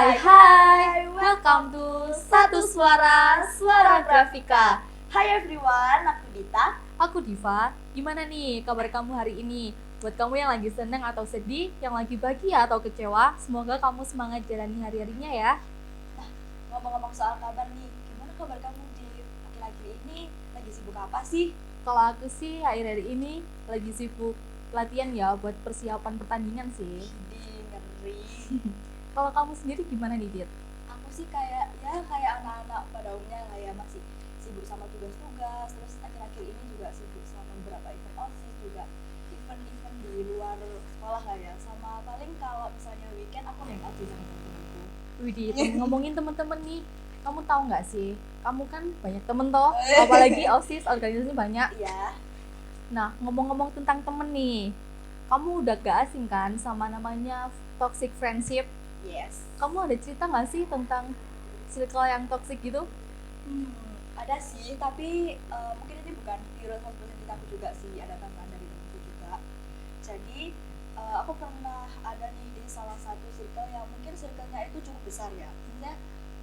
Hai, welcome to Satu Suara, Suara Grafika. Hai everyone, aku Dita. Aku Diva. Gimana nih kabar kamu hari ini? Buat kamu yang lagi seneng atau sedih, yang lagi bahagia atau kecewa, semoga kamu semangat jalani hari-harinya ya. Nah, ngomong-ngomong soal kabar nih, gimana kabar kamu di akhir-akhir ini? Lagi sibuk apa sih? Kalau aku sih akhir-akhir ini lagi sibuk latihan ya buat persiapan pertandingan sih. Di ngeri. Kalau kamu sendiri gimana nih, Dit? Aku sih kayak anak-anak pada umumnya lah ya, masih sibuk sama tugas-tugas. Terus akhir-akhir ini juga sibuk sama beberapa event OSIS juga, event-event di luar sekolah lah ya. Sama paling kalau misalnya weekend aku main aja sama temen-temenku. Widih, ngomongin temen-temen nih, kamu tahu nggak sih? Kamu kan banyak temen toh, apalagi OSIS, organisasi banyak. Iya. Nah, ngomong-ngomong tentang temen nih, kamu udah gak asing kan sama namanya toxic friendship? Yes. Kamu ada cerita nggak sih tentang circle yang toxic gitu? Ada sih, tapi mungkin ini bukan pure 100% cerita aku juga sih, ada tambahan dari temanku juga. Jadi aku pernah ada nih di salah satu circle yang mungkin circle-nya itu cukup besar ya. Maksudnya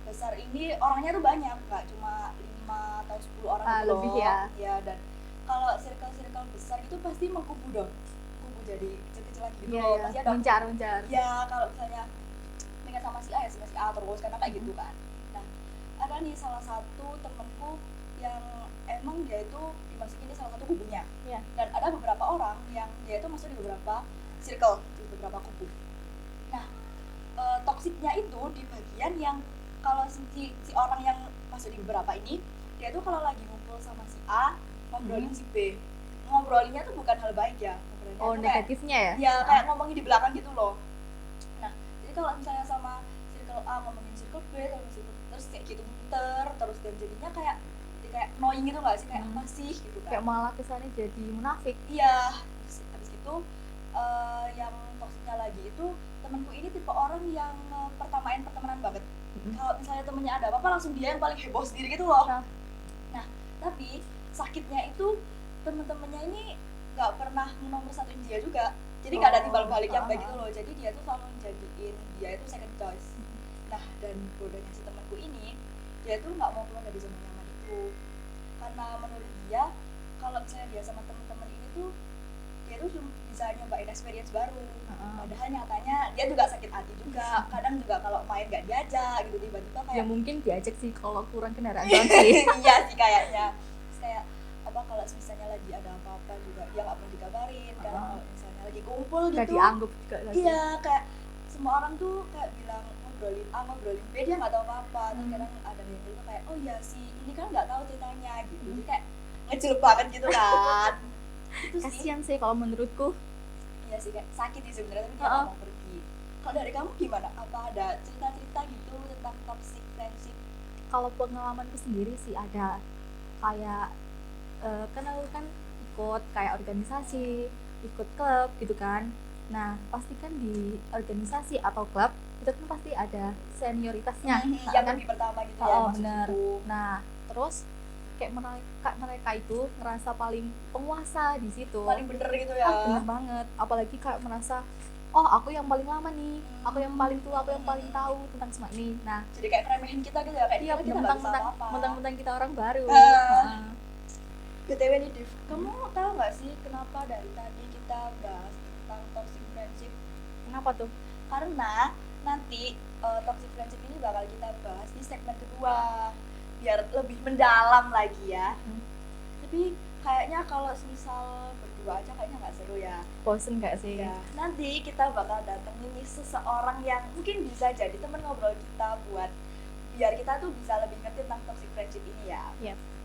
besar ini orangnya tuh banyak, nggak cuma 5 atau 10 orang gitu Lebih loh. ya. Ya, dan kalau circle-circle besar itu pasti mengkubu dong. Kubu jadi kecil-kecilan gitu loh. Pasti ada Mencar. ya, kalau misalnya pengen sama si A ya sama si A terus, karena kayak gitu kan. Nah, ada nih salah satu temenku yang emang dia itu dimasukin di salah satu kubunya. Iya. Dan ada beberapa orang yang dia itu masuk di beberapa circle, di beberapa kubu. Nah, toksiknya itu di bagian yang kalau si orang yang masuk di beberapa ini, dia tuh kalau lagi ngumpul sama si A, ngobrolin si B. Ngobrolinnya tuh bukan hal baik ya. Ngobrolinnya Oh, tuh negatifnya ya? ya kayak ngomongin di belakang gitu loh. Nah, jadi kalau misalnya sama circle A ngomongin circle B terus kayak gitu muter terus, dan jadinya kayak annoying gitu nggak sih, kayak apa sih gitu kan. Kayak malah kesannya jadi munafik. Iya, terus habis itu yang toksiknya lagi itu temanku ini tipe orang yang pertemanan banget. Kalau misalnya temennya ada apa-apa langsung dia yang paling heboh sendiri gitu loh. Nah, tapi sakitnya itu temen-temennya ini nggak pernah nomor satuin dia juga. Jadi nggak ada timbal balik yang baik gitu loh. Jadi dia tuh selalu jadiin dia itu second choice. Nah, dan bodohnya si temanku ini, dia tuh nggak mau keluar dari zona nyaman itu. Karena menurut dia, kalau misalnya dia sama teman-teman ini tuh, dia tuh bisa nyobain experience baru. Padahal nyatanya dia juga sakit hati juga. Kadang juga kalau main nggak diajak gitu, tiba-tiba kayak Ya mungkin diajak sih kalau kurang kendaraan sih. iya sih kayaknya. Terus kayak apa, kalau misalnya lagi ada apa-apa juga dia nggak pernah dikabarin. Karena kalau misalnya lagi kumpul gitu, Gak dianggap juga lagi. iya, kayak semua orang tuh kayak bilang ngobrolin A, ngobrolin B, dia nggak tahu apa-apa. Terus kadang ada yang bilang kayak, oh ya sih, ini kan nggak tahu ceritanya gitu. Jadi kayak ngecelup banget gitu kan. Itu sih. Kasian sih kalau menurutku. Iya sih, kayak sakit sih sebenarnya, tapi dia nggak mau pergi. Kalau dari kamu gimana? Apa ada cerita-cerita gitu tentang toxic friendship? Kalau pengalamanku sendiri sih ada kayak kan aku kan ikut kayak organisasi, ikut klub gitu kan. Nah, pasti kan di organisasi atau klub itu kan pasti ada senioritasnya. Yang kan lebih pertama gitu ya, masuk bener. situ. Nah, terus kayak mereka itu ngerasa paling penguasa di situ. Paling bener gitu ya. Bener banget. Apalagi kayak merasa, oh aku yang paling lama nih, aku yang paling tua, aku yang paling tahu tentang semua ini. Nah, Jadi kayak ngeremehin kita gitu ya, kayak iya, kita nggak bisa apa-apa. mentang-mentang kita orang baru. BTW nih Div, kamu tahu nggak sih kenapa dari tadi kita bahas tentang toxic friendship? Kenapa tuh? Karena nanti toxic friendship ini bakal kita bahas di segmen kedua, biar lebih mendalam lagi ya. Tapi kayaknya kalau misal berdua aja kayaknya nggak seru ya. Bosen gak sih? Ya, nanti kita bakal datengin nih seseorang yang mungkin bisa jadi temen ngobrol kita, buat biar kita tuh bisa lebih ngerti tentang toxic friendship ini ya. Yep.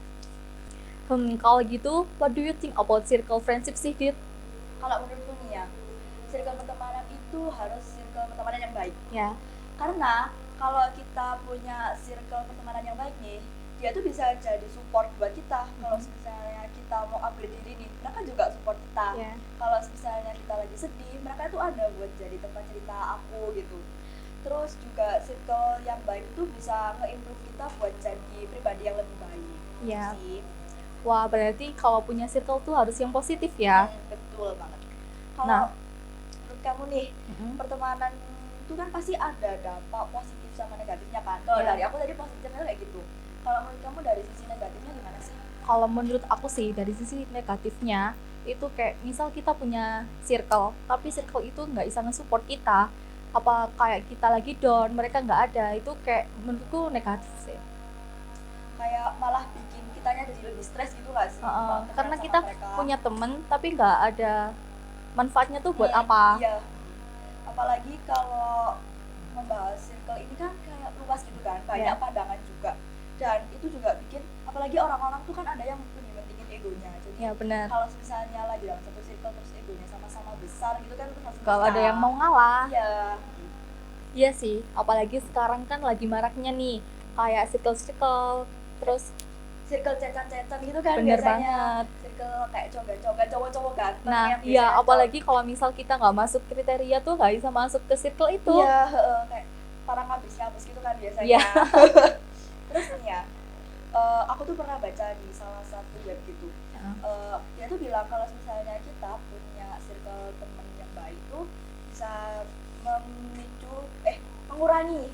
Kalau gitu, what do you think about circle friendship sih, Dit? Kalau menurutku nih ya, circle pertemanan itu harus circle pertemanan yang baik. Ya. Karena kalau kita punya circle pertemanan yang baik nih, dia tuh bisa jadi support buat kita. Kalau misalnya kita mau upgrade diri nih, mereka juga support kita. Yeah. Kalau misalnya kita lagi sedih, mereka tuh ada buat jadi tempat cerita aku gitu. Terus juga circle yang baik itu bisa nge-improve kita buat jadi pribadi yang lebih baik. Iya. Sih. Wah, berarti kalau punya circle tuh harus yang positif ya. Betul banget. Kalau Nah. menurut kamu nih, pertemanan itu kan pasti ada dampak positif sama negatifnya kan. Kalau Iya. dari aku tadi positifnya kayak gitu. Kalau menurut kamu dari sisi negatifnya gimana sih? Kalau menurut aku sih dari sisi negatifnya itu kayak misal kita punya circle tapi circle itu nggak bisa nge-support kita, apa kayak kita lagi down mereka nggak ada, itu kayak menurutku negatif sih. Kayak malah bikin kitanya jadi lebih stres gitu nggak sih? Kalau temenan Karena sama kita mereka. punya temen tapi nggak ada manfaatnya tuh buat apa. Iya. Apalagi kalau membahas circle ini kan kayak luas gitu kan, banyak Iya. pandangan juga. Dan itu juga bikin apalagi orang-orang tuh kan ada yang lebih pentingin egonya. Jadi Ya benar, kalau misalnya lagi dalam satu circle terus egonya sama-sama besar gitu kan terus langsung kalau ada pisah. yang mau ngalah. Iya. Iya sih, apalagi sekarang kan lagi maraknya nih kayak circle-circle, terus Circle cecan-cecan gitu kan bener biasanya. banget. Circle kayak coba-coba cowok-cowok ganteng Nah yang iya, biasanya apalagi kalau misal kita nggak masuk kriteria tuh nggak bisa masuk ke circle itu. iya, kayak para ngabis-ngabis gitu kan biasanya. Iya. Terus nih ya, aku tuh pernah baca di salah satu web gitu. Dia tuh bilang kalau misalnya kita punya circle temen yang baik tuh bisa memicu mengurangi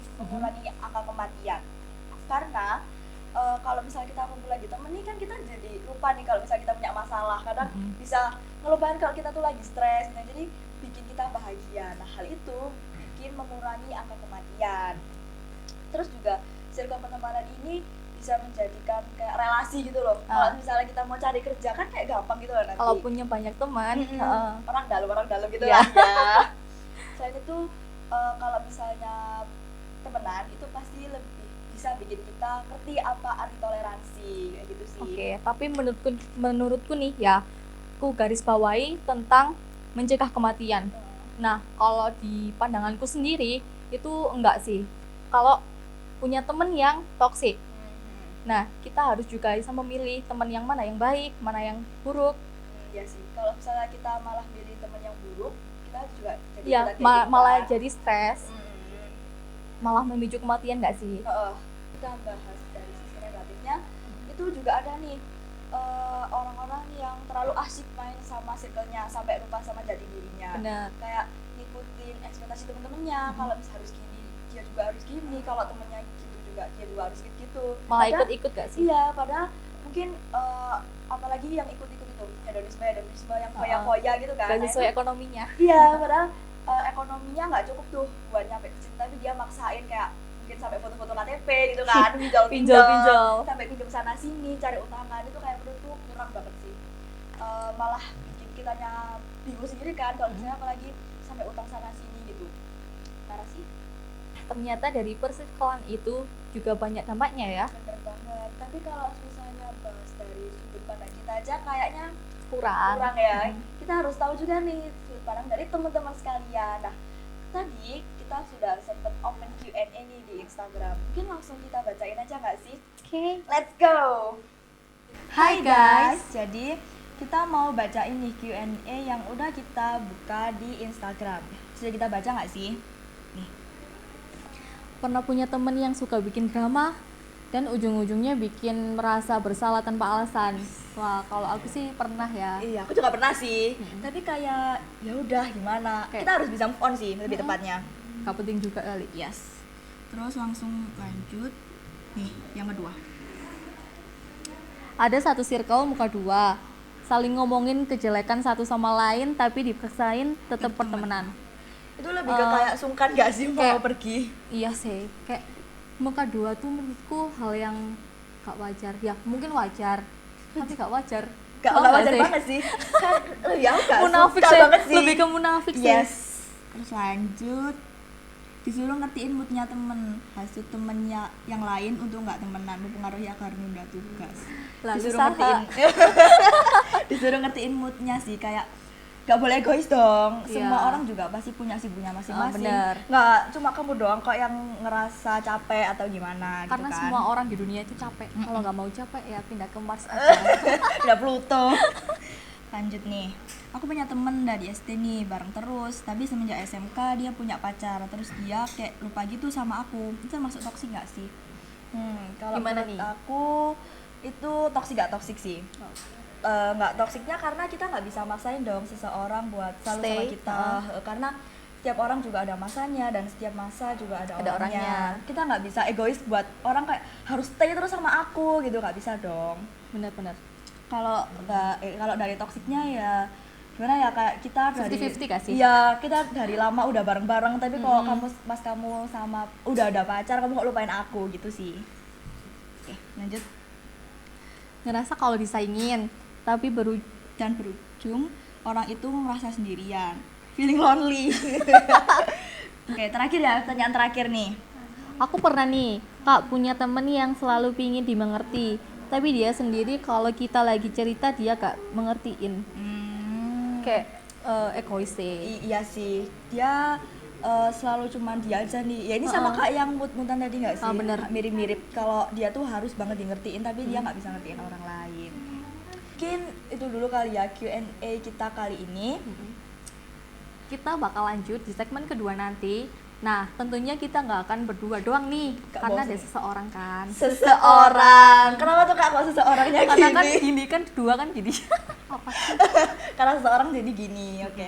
angka kematian. Karena kalau misalnya kita ngumpul lagi temen nih kan kita jadi lupa nih kalau misalnya kita punya masalah, kadang bisa ngelupain kalau kita tuh lagi stres gitu. Jadi bikin kita bahagia. Nah hal itu bikin mengurangi angka kematian. Terus juga circle pertemanan ini bisa menjadikan kayak relasi gitu loh. Kalau misalnya kita mau cari kerja kan kayak gampang gitu loh nanti. Kalau punya banyak teman, orang dalam gitu Iya. lah ya. Selain itu kalau misalnya temenan itu pasti lebih bisa bikin kita ngerti apa arti toleransi kayak gitu sih. Oke, tapi menurutku nih ya, aku garis bawahi tentang mencegah kematian. Nah, kalau di pandanganku sendiri itu enggak sih. Kalau punya temen yang toksik, nah kita harus juga bisa memilih teman yang mana yang baik, mana yang buruk. Iya sih. Kalau misalnya kita malah milih teman yang buruk, kita juga jadi Ya, ikutan kayak gitu malah kan. jadi stres, malah memicu kematian enggak sih? Kita bahas dari sisi negatifnya, itu juga ada nih orang-orang yang terlalu asik main sama circle-nya sampai lupa sama jati dirinya. Bener. Kayak ngikutin ekspektasi temen-temennya, kalau misalnya harus gini, dia juga harus gini, kalau temennya gitu juga dia juga harus gitu. Malah Padahal- ikut-ikut gak sih? Iya, padahal mungkin apalagi yang ikut-ikut itu hedonisme yang foya-foya gitu kan. Gak Nah, sesuai itu- ekonominya. Iya, padahal ekonominya nggak cukup tuh buat nyampe ke situ, tapi dia maksain kayak mungkin sampai foto-foto KTP gitu kan, Pinjol. sampai pinjam sana sini, cari utangan, itu kayak menurutku kurang banget sih. Malah bikin kitanya bingung sendiri kan kalau misalnya apalagi sampai utang sana sini gitu. Parah sih. Ternyata dari persekolahan itu juga banyak dampaknya ya. Bener banget. Tapi kalau misalnya bahas dari sudut pandang kita aja kayaknya Kurang ya. Kita harus tahu juga nih sudut pandang dari teman-teman sekalian. Nah, tadi kita sudah sempat open Q&A nih di Instagram. Mungkin langsung kita bacain aja nggak sih? Oke. Let's go. Hai guys. Jadi kita mau bacain nih Q&A yang udah kita buka di Instagram. Sudah kita baca nggak sih? Pernah punya temen yang suka bikin drama dan ujung-ujungnya bikin merasa bersalah tanpa alasan. Wah, kalau aku sih pernah ya. Iya, aku juga pernah sih. Tapi kayak ya udah gimana? Kayak- Kita harus bisa move on sih lebih tepatnya. Gak penting juga kali. Yes. Terus langsung lanjut nih yang kedua. Ada satu circle muka dua, saling ngomongin kejelekan satu sama lain tapi dipaksain tetap pertemanan. Itu lebih ke kayak sungkan gak sih mau kayak- pergi? Iya sih, kayak muka dua tuh menurutku hal yang gak wajar. Ya mungkin wajar, tapi gak wajar. Gak Tau wajar sih? banget sih. Kan ya gak Munafik suka sih, banget sih. lebih ke munafik sih. Yes. Terus lanjut. Disuruh ngertiin moodnya temen, hasil temennya yang lain untuk nggak temenan, mempengaruhi agar nunda tugas. Lalu Disuruh saha. ngertiin, disuruh ngertiin moodnya sih, kayak nggak boleh egois dong. Iya. Semua orang juga pasti punya sibuknya masing-masing. bener. Nggak cuma kamu doang kok yang ngerasa capek atau gimana Karena gitu kan. semua orang di dunia itu capek. Kalau nggak mau capek ya pindah ke Mars aja. Udah Pluto. Lanjut nih, aku punya temen dari SD nih bareng terus, tapi semenjak SMK dia punya pacar, terus dia kayak lupa gitu sama aku. Itu termasuk toksik nggak sih? Kalau Gimana menurut nih? aku itu toksik gak toksik sih. Nggak toksiknya karena kita nggak bisa maksain dong seseorang buat selalu Stay, sama kita. Karena setiap orang juga ada masanya dan setiap masa juga ada Ada orangnya. orangnya. Kita nggak bisa egois buat orang kayak harus stay terus sama aku gitu, nggak bisa dong. Benar-benar. Kalau dari toksiknya ya gimana ya, kayak kita dari 50-50 gak sih? Iya, kita dari lama udah bareng-bareng tapi kalau kamu sama udah ada pacar kamu kok lupain aku gitu sih. Oke, lanjut. Ngerasa kalau disaingin tapi Dan berujung orang itu merasa sendirian, feeling lonely. Oke, terakhir ya, pertanyaan terakhir nih. Aku pernah nih, Kak, punya temen yang selalu pingin dimengerti, tapi dia sendiri kalau kita lagi cerita dia gak mengertiin. Kayak egois sih. Iya sih, dia selalu cuman dia aja nih. Ya ini sama kayak yang mut-mutan tadi nggak sih? Bener. Mirip-mirip. Kalau dia tuh harus banget di ngertiin, tapi dia nggak bisa ngertiin orang lain. Mungkin itu dulu kali ya Q&A kita kali ini. Kita bakal lanjut di segmen kedua nanti. Nah, tentunya kita nggak akan berdua doang nih, Nggak karena bosen. ada seseorang kan. Seseorang. Kenapa tuh kak kok seseorangnya gini? Karena kan gini kan dua kan gini. Apa sih? Karena seseorang jadi gini. Oke.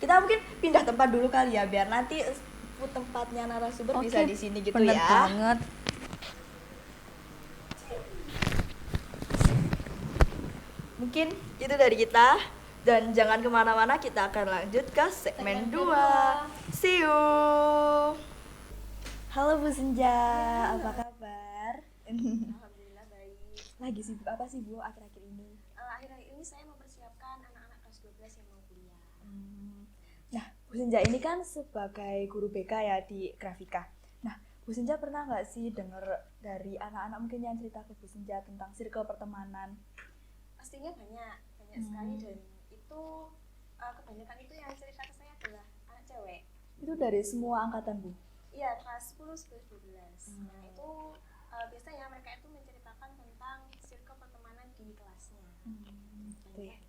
Kita mungkin pindah tempat dulu kali ya, biar nanti tempatnya narasumber bisa di sini gitu bener ya. banget. Mungkin itu dari kita, dan jangan kemana-mana, kita akan lanjut ke segmen 2. See you. Halo Bu Senja, apa kabar? Alhamdulillah baik. Lagi sibuk apa sih Bu akhir-akhir ini? Akhir-akhir ini saya mempersiapkan anak-anak kelas 12 yang mau kuliah. Nah, Bu Senja ini kan sebagai guru BK ya di Grafika. Nah, Bu Senja pernah nggak sih dengar dari anak-anak mungkin yang cerita ke Bu Senja tentang circle pertemanan? Pastinya banyak sekali, dan itu kebanyakan itu yang cerita ke saya adalah anak cewek. Itu dari semua angkatan Bu? Iya, kelas 10, 11, 12. Nah, itu biasanya mereka itu menceritakan tentang circle pertemanan di kelasnya. Banyak.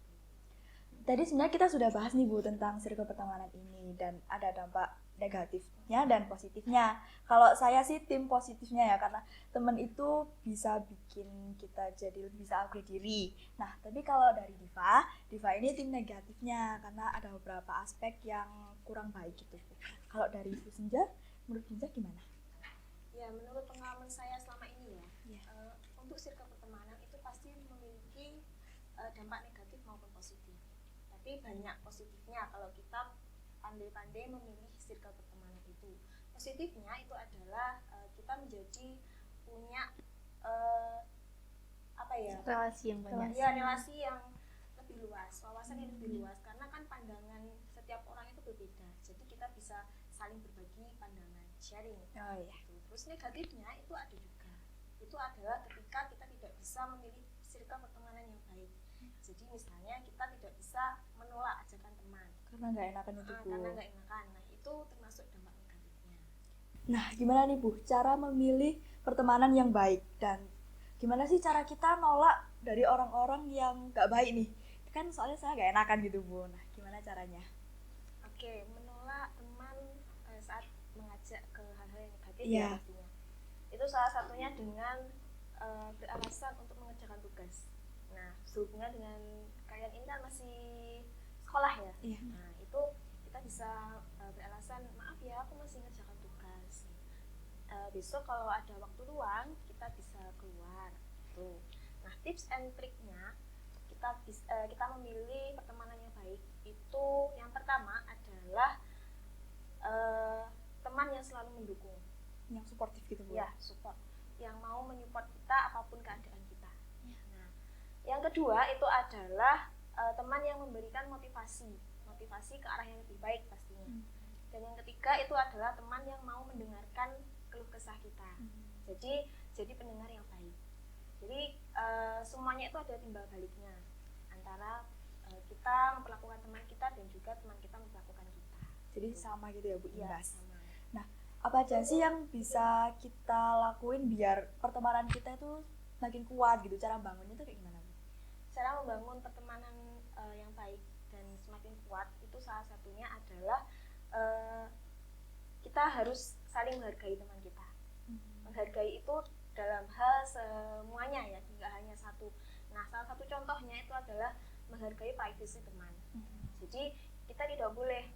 Tadi sebenarnya kita sudah bahas nih Bu tentang circle pertemanan ini, dan ada dampak negatifnya dan positifnya. Kalau saya sih tim positifnya ya, karena teman itu bisa bikin kita jadi lebih bisa upgrade diri. Nah, tapi kalau dari Diva ini tim negatifnya karena ada beberapa aspek yang kurang baik gitu. Kalau dari Bu Senja, menurut Bu Senja gimana? Ya, menurut pengalaman saya selama ini ya, untuk circle pertemanan itu pasti memiliki dampak negatif maupun positif. Tapi banyak positifnya kalau kita pandai-pandai memilih circle pertemanan itu. Positifnya itu adalah kita menjadi punya Relasi yang banyak. ya relasi yang lebih luas, wawasan yang lebih luas, karena kan pandangan setiap orang itu berbeda. Jadi kita bisa saling berbagi pandangan, sharing. Oh iya. Terus negatifnya itu ada juga. Itu adalah ketika kita tidak bisa memilih circle pertemanan yang baik. Jadi misalnya kita tidak bisa menolak ajakan teman Karena nggak enakan itu Bu. karena nggak enakan. Nah, itu termasuk dampak negatifnya. Nah, gimana nih Bu cara memilih pertemanan yang baik, dan gimana sih cara kita nolak dari orang-orang yang nggak baik nih? Kan soalnya saya nggak enakan gitu Bu. Nah, gimana caranya? Oke, menolak teman saat mengajak ke hal-hal yang negatif Iya. ya pastinya. Itu salah satunya dengan beralasan untuk mengerjakan tugas. Nah, sehubungan dengan kalian ini kan masih sekolah ya. Iya. Nah, itu kita bisa beralasan, maaf ya aku masih ngerjakan tugas. Besok kalau ada waktu luang kita bisa keluar. Tuh. Nah, tips and triknya kita memilih pertemanan yang baik itu yang pertama adalah teman yang selalu mendukung, Yang suportif gitu Bu. ya support, yang mau menyupport kita apapun keadaan kita. Nah, yang kedua itu adalah teman yang memberikan motivasi ke arah yang lebih baik pastinya. Dan yang ketiga itu adalah teman yang mau mendengarkan keluh kesah kita. Jadi pendengar yang baik. Jadi semuanya itu ada timbal baliknya antara kita memperlakukan teman kita dan juga teman kita memperlakukan kita. Jadi sama gitu ya Bu, Iya, imbas. sama. Nah, apa aja sih yang bisa kita lakuin biar pertemanan kita itu makin kuat gitu? Cara bangunnya itu kayak gimana Bu? Cara membangun pertemanan yang baik dan semakin kuat itu salah satunya adalah kita harus saling menghargai teman kita. Menghargai itu dalam hal semuanya ya, tidak hanya satu. Nah, salah satu contohnya itu adalah menghargai privasi teman. Jadi kita tidak boleh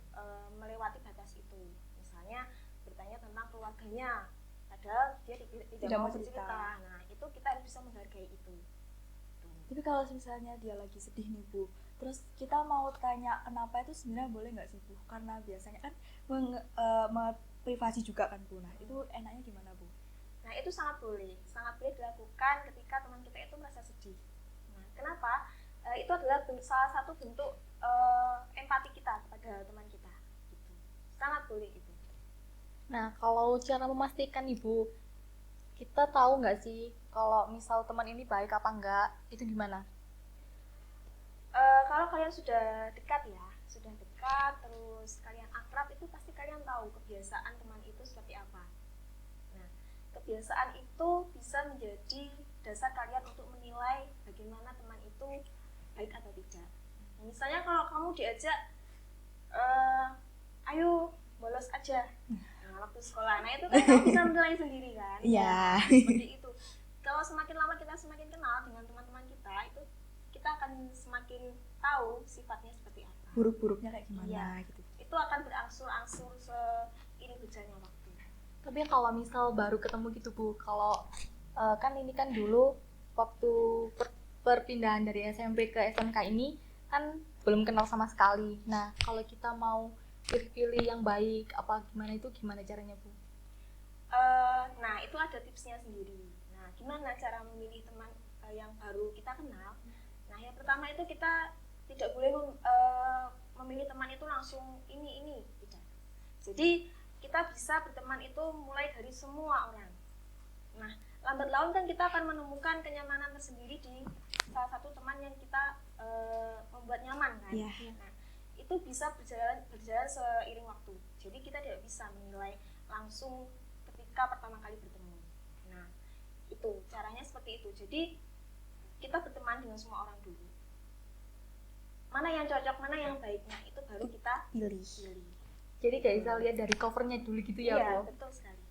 melewati batas itu. Misalnya bertanya tentang keluarganya, padahal dia tidak mau bercerita. Nah, itu kita harus bisa menghargai itu. Tapi kalau misalnya dia lagi sedih nih Bu, terus kita mau tanya kenapa, itu sebenarnya boleh nggak sih Bu? Karena biasanya kan privasi juga kan Bu. Nah itu enaknya gimana Bu? Nah itu sangat boleh dilakukan ketika teman kita itu merasa sedih. Nah kenapa? Itu adalah salah satu bentuk empati kita kepada teman kita. Gitu. Sangat boleh itu. Nah, kalau cara memastikan Ibu, kita tahu nggak sih kalau misal teman ini baik apa enggak, itu gimana? Kalau kalian sudah dekat terus kalian akrab, itu pasti kalian tahu kebiasaan teman itu seperti apa. Nah, kebiasaan itu bisa menjadi dasar kalian untuk menilai bagaimana teman itu baik atau tidak. Nah, misalnya kalau kamu diajak, ayo bolos aja. Waktu sekolah, nah itu kan kamu bisa menilai sendiri kan. Iya. Seperti itu. Kalau semakin lama kita semakin kenal dengan teman-teman kita, itu kita akan semakin tahu sifatnya seperti apa, Buruk-buruknya kayak gimana. Iya. Gitu. Itu akan berangsur-angsur seiring berjalannya waktu. Tapi kalau misal baru ketemu gitu Bu, kalau kan ini kan dulu waktu perpindahan dari SMP ke SMK ini kan belum kenal sama sekali. Nah, kalau kita mau pilih yang baik apa gimana, itu gimana caranya Bu? Nah itu ada tipsnya sendiri. Nah gimana cara memilih teman yang baru kita kenal? Nah yang pertama itu kita tidak boleh memilih teman itu langsung ini tidak. Jadi kita bisa berteman itu mulai dari semua orang. Nah lambat laun kan kita akan menemukan kenyamanan tersendiri di salah satu teman yang kita membuat nyaman kan. Yeah. Nah, itu bisa berjalan seiring waktu. Jadi kita tidak bisa menilai langsung ketika pertama kali bertemu. Nah, itu caranya seperti itu. Jadi kita berteman dengan semua orang dulu. Mana yang cocok, mana yang baik, nah itu baru kita Pilih. Jadi kayak bisa lihat dari covernya dulu gitu ya Iya, Bu? betul sekali.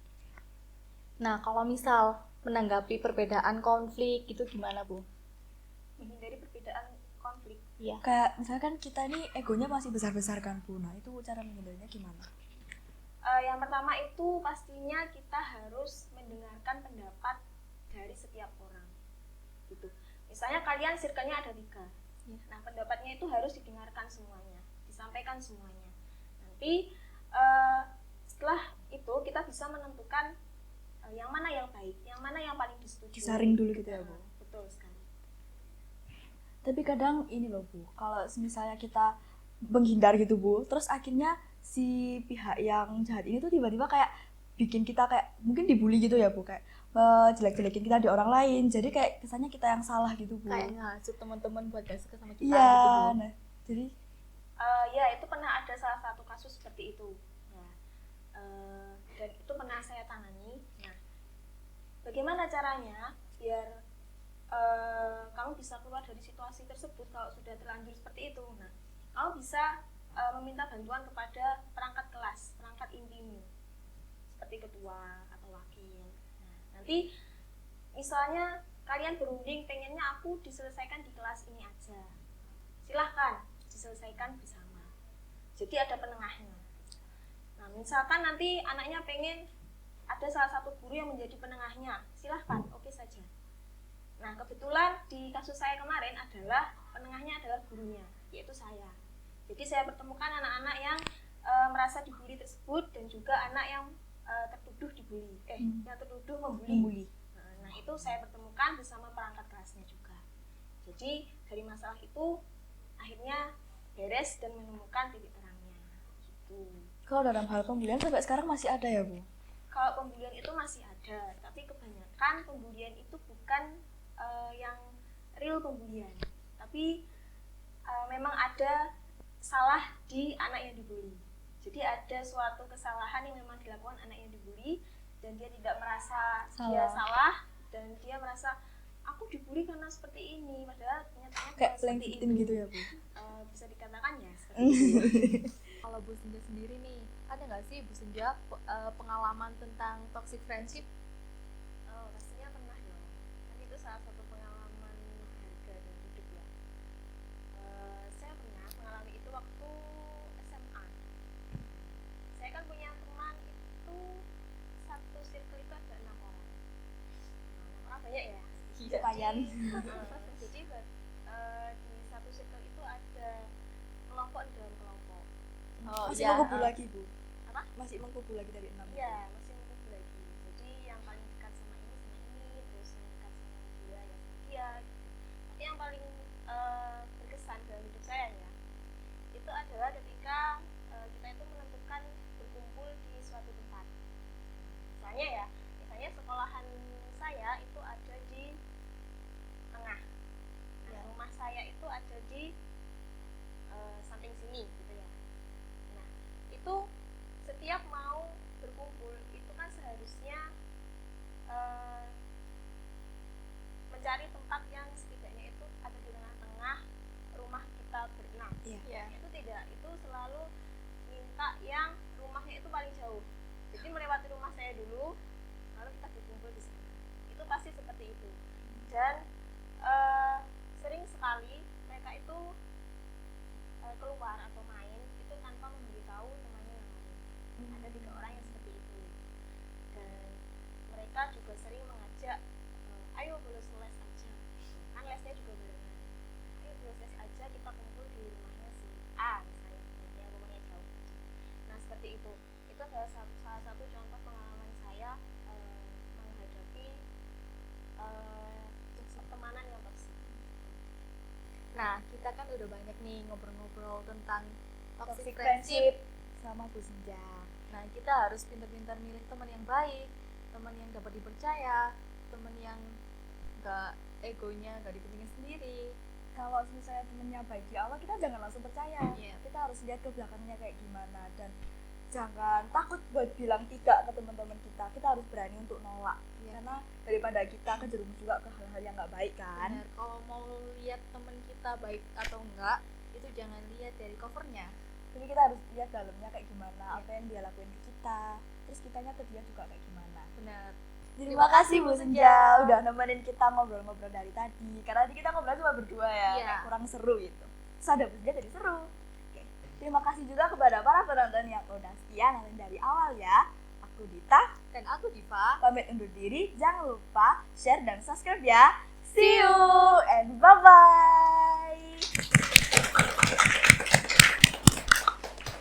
Nah, kalau misal menanggapi perbedaan konflik itu gimana Bu? Menghindari perbedaan konflik. Iya. Kayak misalkan kita ini egonya masih besar-besar kan Bu. Nah itu cara menghindarinya gimana? Yang pertama itu pastinya kita harus mendengarkan pendapat dari setiap orang gitu. Misalnya kalian circle-nya ada 3, nah pendapatnya itu harus didengarkan semuanya, disampaikan semuanya. Nanti setelah itu kita bisa menentukan yang mana yang baik, yang mana yang paling disetujui. Disaring dulu gitu ya Bu. Betul sekali. Tapi kadang ini loh Bu, kalau misalnya kita menghindar gitu Bu, terus akhirnya si pihak yang jahat ini tuh tiba-tiba kayak bikin kita kayak mungkin dibully gitu ya Bu, kayak jelek-jelekin kita di orang lain, jadi kayak kesannya kita yang salah gitu Bu. Kayak ngasut teman-teman buat gak suka sama kita Iya, gitu Bu. nah jadi Ya itu pernah ada salah satu kasus seperti itu. Nah, dan itu pernah saya tangani. Nah, bagaimana caranya biar kamu bisa keluar dari situasi tersebut kalau sudah terlanjur seperti itu? Nah, kamu bisa meminta bantuan kepada perangkat kelas, perangkat intimu, seperti ketua atau wakil. Nah, nanti misalnya kalian berunding pengennya aku diselesaikan di kelas ini aja, silahkan diselesaikan bersama. Jadi ada penengahnya. Nah, misalkan nanti anaknya pengen ada salah satu guru yang menjadi penengahnya, silahkan, oke saja. Nah, kebetulan di kasus saya kemarin adalah penengahnya adalah gurunya, yaitu saya. Jadi saya pertemukan anak-anak yang merasa dibully tersebut dan juga anak yang tertuduh dibully, yang tertuduh membuli. Nah, itu saya pertemukan bersama perangkat kelasnya juga. Jadi dari masalah itu akhirnya beres dan menemukan titik terangnya. Gitu. kalau dalam hal pembulian sampai sekarang masih ada ya Bu? Kalau pembulian itu masih ada, tapi kebanyakan pembulian itu bukan yang real pembulian, tapi memang ada salah di anak yang dibully. Jadi ada suatu kesalahan yang memang dilakukan anak yang dibully dan dia tidak merasa dia salah dan dia merasa aku dibully karena seperti ini, padahal nyatanya Kayak bukan playing seperti victim itu. gitu ya Bu? Bisa dikatakan ya seperti itu. Kalau Bu Senja sendiri nih, ada nggak sih Bu Senja pengalaman tentang toxic friendship? Oh, pastinya pernah dong. Kan itu salah satu pengalaman berharga dan hidup ya. Saya pernah mengalami itu waktu kan. Jadi di satu circle itu ada kelompok dan kelompok. Masih iya. mengkumpul lagi Bu? Apa? Masih mengkumpul lagi dari 6 Iya, masih menunggu lagi. Jadi yang paling dekat sama ini, terus yang dekat sama dia ya sama dia gitu. Tapi yang paling berkesan dalam hidup saya ya, itu adalah ketika kita itu menentukan berkumpul di suatu tempat. Misalnya sekolahan saya itu ada di tengah. Nah, rumah saya itu ada di samping sini gitu ya. Nah, itu setiap mau berkumpul itu kan seharusnya mencari tempat yang setidaknya itu ada di tengah-tengah rumah kita berenam. Iya. Itu tidak, itu selalu minta yang rumahnya itu paling jauh. Jadi melewati rumah saya dulu, lalu kita berkumpul di sana. Itu pasti seperti itu. Dan sering sekali mereka itu keluar atau main itu tanpa memberitahu temannya yang lain. Ada 3 orang yang seperti itu. Dan mereka juga sering mengajak, ayo bolos les aja. Kan lesnya juga barengan. Ayo bolos les aja, kita kumpul di rumahnya si A misalnya, yang rumahnya jauh. Nah seperti itu. Itu adalah salah satu contoh pengalaman saya menghadapi pertemanan yang toksik. Nah, kita kan udah banyak nih ngobrol-ngobrol tentang toxic Toxic friendship friendship. sama Bu Senja. Nah, kita harus pintar-pintar milih teman yang baik, teman yang dapat dipercaya, teman yang gak egonya gak dipentingin sendiri. Kalau misalnya temennya baik di awal, kita jangan langsung percaya. Iya. Kita harus lihat ke belakangnya kayak gimana, dan jangan takut buat bilang tidak ke teman-teman kita. Kita harus berani untuk nolak. Iya. Karena daripada kita kejerumus juga ke hal-hal yang nggak baik kan. Benar, kalau mau lihat teman kita baik atau enggak, itu jangan lihat dari covernya. Jadi kita harus lihat dalamnya kayak gimana, apa yang dia lakuin ke kita, terus kitanya ke dia juga kayak gimana. Benar. Terima kasih Bu Senja udah nemenin kita ngobrol-ngobrol dari tadi. Karena tadi kita ngobrol cuma berdua ya, Iya. kayak kurang seru gitu. Terus ada Bu Senja jadi seru. Oke. Terima kasih juga kepada para penonton yang udah setia nonton dari awal ya. Aku Dita, Dan aku Diva. pamit undur diri. Jangan lupa share dan subscribe ya. See you and bye-bye.